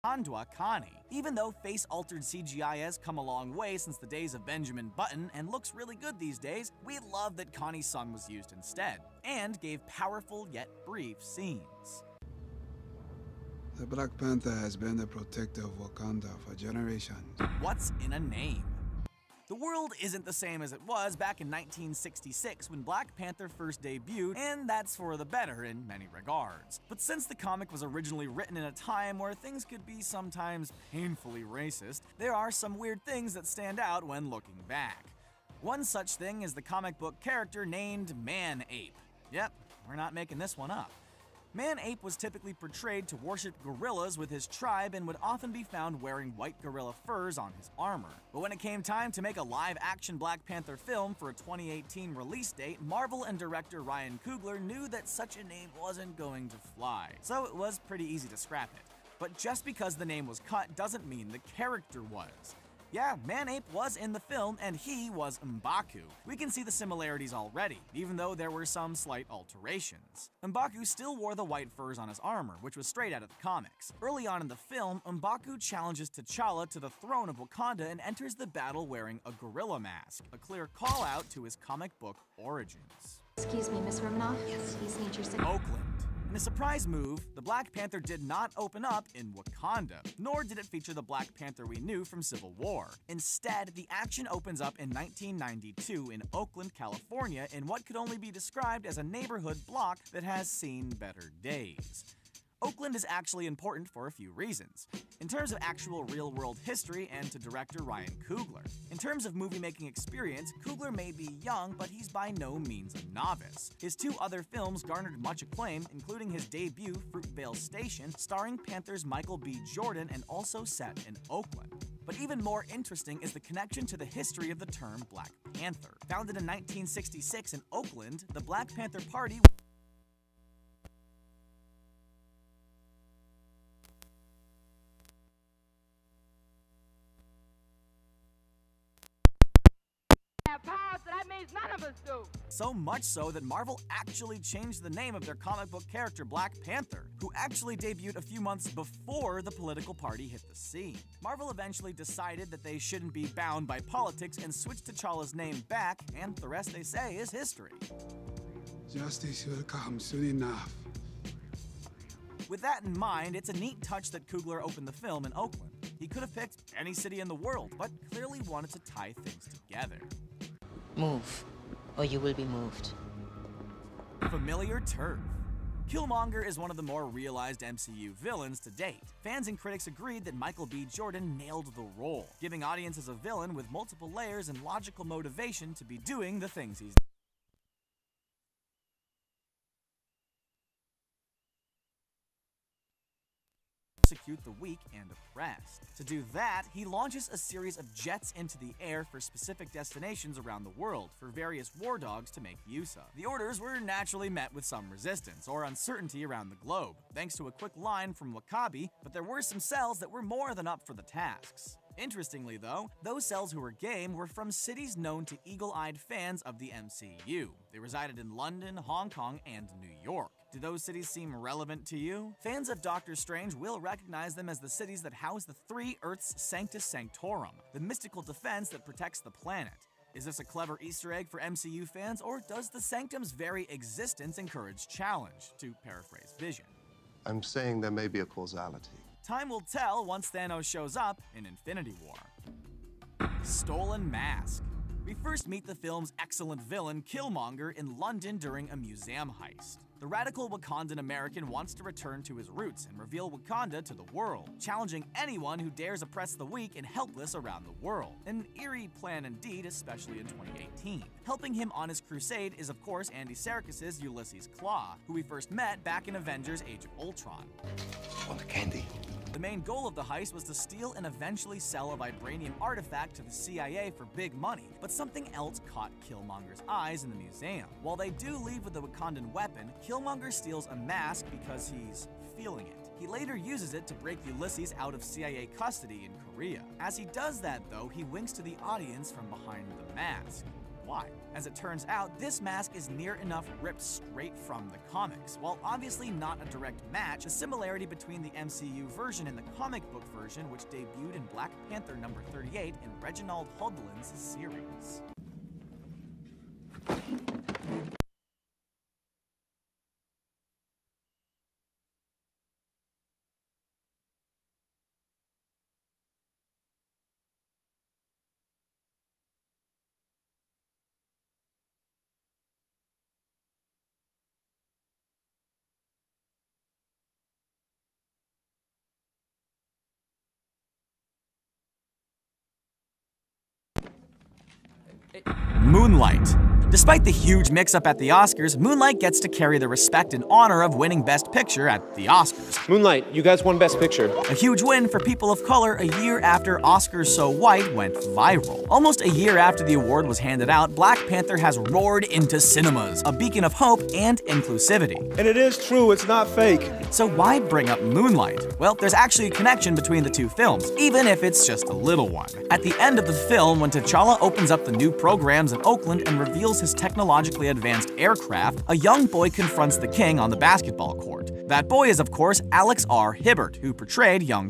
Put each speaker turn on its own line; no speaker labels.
Wakanda Connie. Even though face-altered CGI has come a long way since the days of Benjamin Button and looks really good these days, we love that Connie's song was used instead, and gave powerful yet brief scenes.
The Black Panther has been the protector of Wakanda for generations.
What's in a name? The world isn't the same as it was back in 1966 when Black Panther first debuted, and that's for the better in many regards. But since the comic was originally written in a time where things could be sometimes painfully racist, there are some weird things that stand out when looking back. One such thing is the comic book character named Man-Ape. Yep, we're not making this one up. Man-Ape was typically portrayed to worship gorillas with his tribe and would often be found wearing white gorilla furs on his armor. But when it came time to make a live-action Black Panther film for a 2018 release date, Marvel and director Ryan Coogler knew that such a name wasn't going to fly, so it was pretty easy to scrap it. But just because the name was cut doesn't mean the character was. Yeah, Man-Ape was in the film, and he was M'Baku. We can see the similarities already, even though there were some slight alterations. M'Baku still wore the white furs on his armor, which was straight out of the comics. Early on in the film, M'Baku challenges T'Challa to the throne of Wakanda and enters the battle wearing a gorilla mask, a clear call-out to his comic book origins.
Excuse me, Miss Romanoff? Yes. Please need your signature.
Oakland. In a surprise move, the Black Panther did not open up in Wakanda, nor did it feature the Black Panther we knew from Civil War. Instead, the action opens up in 1992 in Oakland, California, in what could only be described as a neighborhood block that has seen better days. Oakland is actually important for a few reasons. In terms of actual real-world history and to director Ryan Coogler. In terms of movie-making experience, Coogler may be young, but he's by no means a novice. His two other films garnered much acclaim, including his debut, Fruitvale Station, starring Panthers Michael B. Jordan and also set in Oakland. But even more interesting is the connection to the history of the term Black Panther. Founded in 1966 in Oakland, the Black Panther Party
powers that means none of us do.
So much so that Marvel actually changed the name of their comic book character Black Panther, who actually debuted a few months before the political party hit the scene. Marvel eventually decided that they shouldn't be bound by politics and switched T'Challa's name back, and the rest they say is history.
Justice will come soon enough.
With that in mind, it's a neat touch that Coogler opened the film in Oakland. He could have picked any city in the world, but clearly wanted to tie things together.
Move, or you will be moved.
Familiar turf. Killmonger is one of the more realized MCU villains to date. Fans and critics agreed that Michael B. Jordan nailed the role, giving audiences a villain with multiple layers and logical motivation to be doing the things he's persecute the weak and oppressed. To do that, he launches a series of jets into the air for specific destinations around the world for various war dogs to make use of. The orders were naturally met with some resistance or uncertainty around the globe, thanks to a quick line from Wakabi, but there were some cells that were more than up for the tasks. Interestingly though, those cells who were game were from cities known to eagle-eyed fans of the MCU. They resided in London, Hong Kong, and New York. Do those cities seem relevant to you? Fans of Doctor Strange will recognize them as the cities that house the three Earths Sanctus Sanctorum, the mystical defense that protects the planet. Is this a clever Easter egg for MCU fans, or does the Sanctum's very existence encourage challenge, to paraphrase Vision?
I'm saying there may be a causality.
Time will tell once Thanos shows up in Infinity War. Stolen Mask. We first meet the film's excellent villain, Killmonger, in London during a museum heist. The radical Wakandan American wants to return to his roots and reveal Wakanda to the world, challenging anyone who dares oppress the weak and helpless around the world. An eerie plan indeed, especially in 2018. Helping him on his crusade is of course Andy Serkis's Ulysses Klaue, who we first met back in Avengers Age of Ultron.
Want a candy?
The main goal of the heist was to steal and eventually sell a vibranium artifact to the CIA for big money, but something else caught Killmonger's eyes in the museum. While they do leave with the Wakandan weapon, Killmonger steals a mask because he's feeling it. He later uses it to break Ulysses out of CIA custody in Korea. As he does that though, he winks to the audience from behind the mask. why. As it turns out, this mask is near enough ripped straight from the comics. While obviously not a direct match, the similarity between the MCU version and the comic book version, which debuted in Black Panther number 38 in Reginald Hudlin's series. Moonlight. Despite the huge mix-up at the Oscars, Moonlight gets to carry the respect and honor of winning Best Picture at the Oscars.
Moonlight, you guys won Best Picture.
A huge win for people of color a year after Oscars So White went viral. Almost a year after the award was handed out, Black Panther has roared into cinemas, a beacon of hope and inclusivity.
And it is true, it's not fake.
So why bring up Moonlight? Well, there's actually a connection between the two films, even if it's just a little one. At the end of the film, when T'Challa opens up the new programs in Oakland and reveals his technologically advanced aircraft, a young boy confronts the king on the basketball court. That boy is, of course, Alex R. Hibbert, who portrayed young